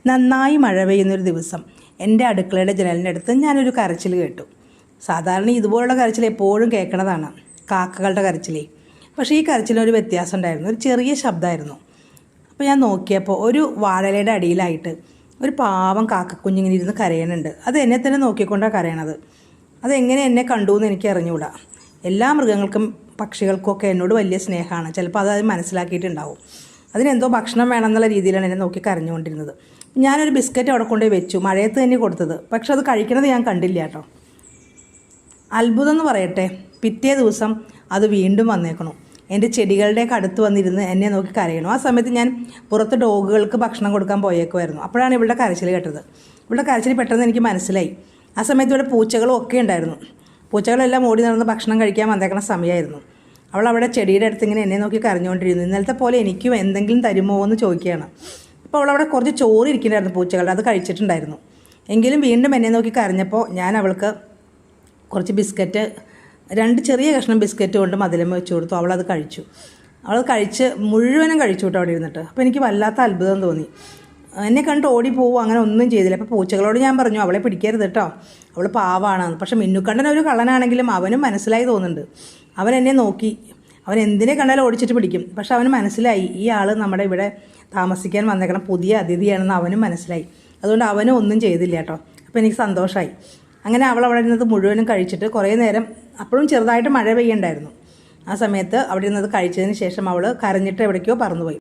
നന്നായി മഴ പെയ്യുന്നൊരു ദിവസം എൻ്റെ അടുക്കളയുടെ ജനലിൻ്റെ അടുത്ത് ഞാനൊരു കരച്ചിൽ കേട്ടു. സാധാരണ ഇതുപോലുള്ള കരച്ചിൽ എപ്പോഴും കേൾക്കണതാണ്, കാക്കകളുടെ കരച്ചിലേ. പക്ഷേ ഈ കരച്ചിലൊരു വ്യത്യാസം ഉണ്ടായിരുന്നു, ഒരു ചെറിയ ശബ്ദമായിരുന്നു. അപ്പോൾ ഞാൻ നോക്കിയപ്പോൾ ഒരു വാഴലയുടെ അടിയിലായിട്ട് ഒരു പാവം കാക്കക്കുഞ്ഞിങ്ങനെ ഇരുന്ന് കരയണുണ്ട്. അത് എന്നെ തന്നെ നോക്കിക്കൊണ്ടാണ് കരയണത്. അതെങ്ങനെ എന്നെ കണ്ടു എന്ന് എനിക്ക് അറിഞ്ഞുകൂടാ. എല്ലാ മൃഗങ്ങൾക്കും പക്ഷികൾക്കും ഒക്കെ എന്നോട് വലിയ സ്നേഹമാണ്. ചിലപ്പോൾ അത് മനസ്സിലാക്കിയിട്ടുണ്ടാവും. അതിനെന്തോ ഭക്ഷണം വേണമെന്നുള്ള രീതിയിലാണ് എന്നെ നോക്കി കരഞ്ഞുകൊണ്ടിരുന്നത്. ഞാനൊരു ബിസ്ക്കറ്റ് അവിടെ കൊണ്ടുപോയി വെച്ചു, മഴയത്ത് തന്നെ കൊടുത്തത്. പക്ഷെ അത് കഴിക്കണത് ഞാൻ കണ്ടില്ല കേട്ടോ. അത്ഭുതം എന്ന് പറയട്ടെ, പിറ്റേ ദിവസം അത് വീണ്ടും വന്നേക്കണു. എൻ്റെ ചെടികളുടെയൊക്കെ അടുത്ത് വന്നിരുന്ന് എന്നെ നോക്കി കരയണു. ആ സമയത്ത് ഞാൻ പുറത്ത് ഡോഗുകൾക്ക് ഭക്ഷണം കൊടുക്കാൻ പോയേക്കുമായിരുന്നു. അപ്പോഴാണ് ഇവളുടെ കരച്ചിൽ കേട്ടത്. ഇവളുടെ കരച്ചിൽ പെട്ടെന്ന് എനിക്ക് മനസ്സിലായി. ആ സമയത്ത് ഇവിടെ പൂച്ചകളും ഒക്കെ ഉണ്ടായിരുന്നു. പൂച്ചകളെല്ലാം ഓടി നടന്ന് ഭക്ഷണം കഴിക്കാൻ വന്നേക്കണ സമയമായിരുന്നു. അവൾ അവിടെ ചെടിയുടെ അടുത്ത് ഇങ്ങനെ എന്നെ നോക്കി കരഞ്ഞുകൊണ്ടിരുന്നു. ഇന്നലത്തെ പോലെ എനിക്കും എന്തെങ്കിലും തരുമോ എന്ന് ചോദിക്കുകയാണ്. അപ്പോൾ അവളവിടെ കുറച്ച് ചോറ് ഇരിക്കുന്നുണ്ടായിരുന്നു പൂച്ചകളുടെ, അത് കഴിച്ചിട്ടുണ്ടായിരുന്നു. എങ്കിലും വീണ്ടും എന്നെ നോക്കി കരഞ്ഞപ്പോൾ ഞാൻ അവൾക്ക് കുറച്ച് ബിസ്ക്കറ്റ്, 2 ചെറിയ കഷ്ണം ബിസ്ക്കറ്റ് കൊണ്ട് മതിലമ്മ വെച്ച് കൊടുത്തു. അവളത് കഴിച്ചു. അവൾ കഴിച്ച് മുഴുവനും കഴിച്ചു കേട്ടോ അവിടെ ഇരുന്നിട്ട്. അപ്പോൾ എനിക്ക് വല്ലാത്ത അത്ഭുതം തോന്നി. എന്നെ കണ്ട് ഓടി പോവും, അങ്ങനെ ഒന്നും ചെയ്തില്ല. അപ്പോൾ പൂച്ചകളോട് ഞാൻ പറഞ്ഞു, അവളെ പിടിക്കരുത് കേട്ടോ, അവൾ പാവാണ്. പക്ഷെ മിന്നുക്കണ്ണൻ ഒരു കള്ളനാണെങ്കിലും അവനും മനസ്സിലായി തോന്നുന്നുണ്ട്. അവൻ എന്നെ നോക്കി, അവൻ എന്തിനെ കണ്ടാലും ഓടിച്ചിട്ട് പിടിക്കും. പക്ഷെ അവന് മനസ്സിലായി ഈ ആൾ നമ്മുടെ ഇവിടെ താമസിക്കാൻ വന്നേക്കണം പുതിയ അതിഥിയാണെന്ന് അവനും മനസ്സിലായി. അതുകൊണ്ട് അവനും ഒന്നും ചെയ്തില്ല കേട്ടോ. അപ്പോൾ എനിക്ക് സന്തോഷമായി. അങ്ങനെ അവൾ അവിടെ ഇരുന്നത് മുഴുവനും കഴിച്ചിട്ട് കുറേ നേരം, അപ്പോഴും ചെറുതായിട്ട് മഴ പെയ്യണ്ടായിരുന്നു. ആ സമയത്ത് അവിടെ ഇരുന്നത് കഴിച്ചതിന് ശേഷം അവൾ കരഞ്ഞിട്ട് എവിടേക്കോ പറന്നുപോയി.